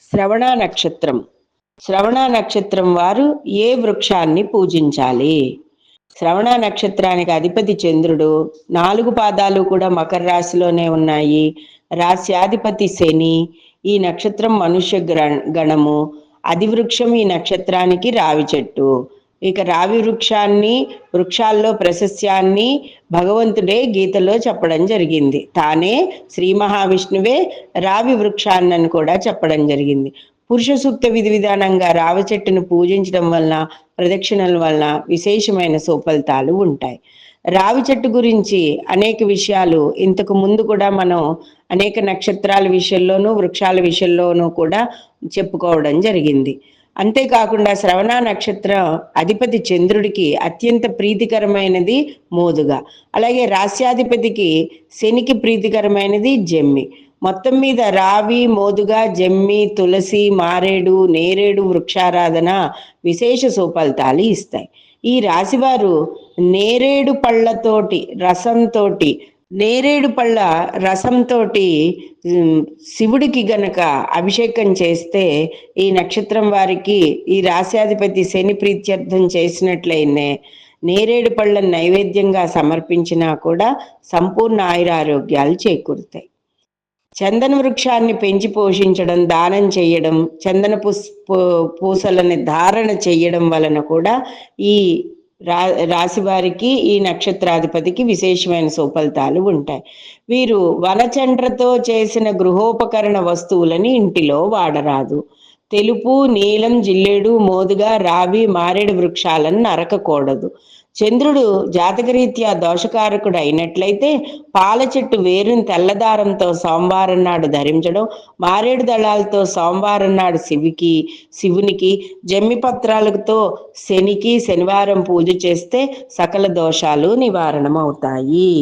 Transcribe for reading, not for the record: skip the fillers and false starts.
శ్రవణ నక్షత్రం. శ్రవణ నక్షత్రం వారు ఏ వృక్షాన్ని పూజించాలి? శ్రవణ నక్షత్రానికి అధిపతి చంద్రుడు. 4 పాదాలు కూడా మకర రాశిలోనే ఉన్నాయి. రాశ్యాధిపతి శని. ఈ నక్షత్రం మనుష్య గణము. అధివృక్షం ఈ నక్షత్రానికి రావి చెట్టు. ఇక రావి వృక్షాల్లో ప్రశస్యాన్ని భగవంతుడే గీతలో చెప్పడం జరిగింది. తానే శ్రీ మహావిష్ణువే రావి వృక్షాన్నని కూడా చెప్పడం జరిగింది. పురుష సూక్త విధి విధానంగా రావి చెట్టును పూజించడం వలన, ప్రదక్షిణల వలన విశేషమైన సుఫలితాలు ఉంటాయి. రావి చెట్టు గురించి అనేక విషయాలు ఇంతకు ముందు కూడా మనం అనేక నక్షత్రాల విషయంలోనూ వృక్షాల విషయంలోనూ కూడా చెప్పుకోవడం జరిగింది. అంతేకాకుండా శ్రవణ నక్షత్రం అధిపతి చంద్రుడికి అత్యంత ప్రీతికరమైనది మోదుగ. అలాగే రాస్యాధిపతికి శనికి ప్రీతికరమైనది జమ్మి. మొత్తం మీద రావి, మోదుగ, జమ్మి, తులసి, మారేడు, నేరేడు వృక్షారాధన విశేష సుఫలితాలు ఇస్తాయి. ఈ రాశివారు నేరేడు పళ్ళ రసంతో శివుడికి గనక అభిషేకం చేస్తే, ఈ నక్షత్రం వారికి ఈ రాశ్యాధిపతి శని ప్రీత్యర్థం చేసినట్లయినే నేరేడు పళ్ళను నైవేద్యంగా సమర్పించినా కూడా సంపూర్ణ ఆయురారోగ్యాలు చేకూరుతాయి. చందన వృక్షాన్ని పెంచి పోషించడం, దానం చేయడం, చందన పూసలని ధారణ చేయడం వలన కూడా ఈ రాశి వారికి, ఈ నక్షత్రాధిపతికి విశేషమైన సుఫలితాలు ఉంటాయి. వీరు వనచండ్రతో చేసిన గృహోపకరణ వస్తువులని ఇంటిలో వాడరాదు. తెలుపు, నీలం, జిల్లేడు, మోదుగ, రావి, మారేడు వృక్షాలను నరకకూడదు. చంద్రుడు జాతకరీత్యా దోషకారకుడు అయినట్లయితే పాల చెట్టు వేరుని తెల్లదారంతో సోమవారం నాడు ధరించడం, మారేడు దళాలతో సోమవారం నాడు శివునికి, జమ్మి పత్రాలతో శనికి శనివారం పూజ చేస్తే సకల దోషాలు నివారణమవుతాయి.